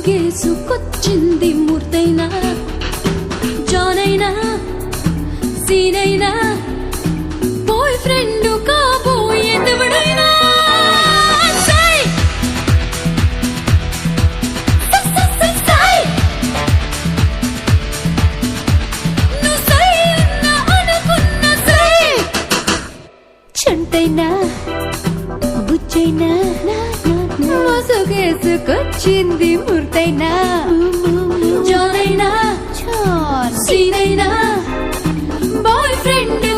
ముసుగేసుకొచ్చింది మూర్తైనా జానైనా సీనైనా boy friend కాబోయేదెవడైనా చంటైనా బుచ్చైనా మోసుగేసుకొచ్చింది మూర్తైనా జానైనా సీనైనా boy friend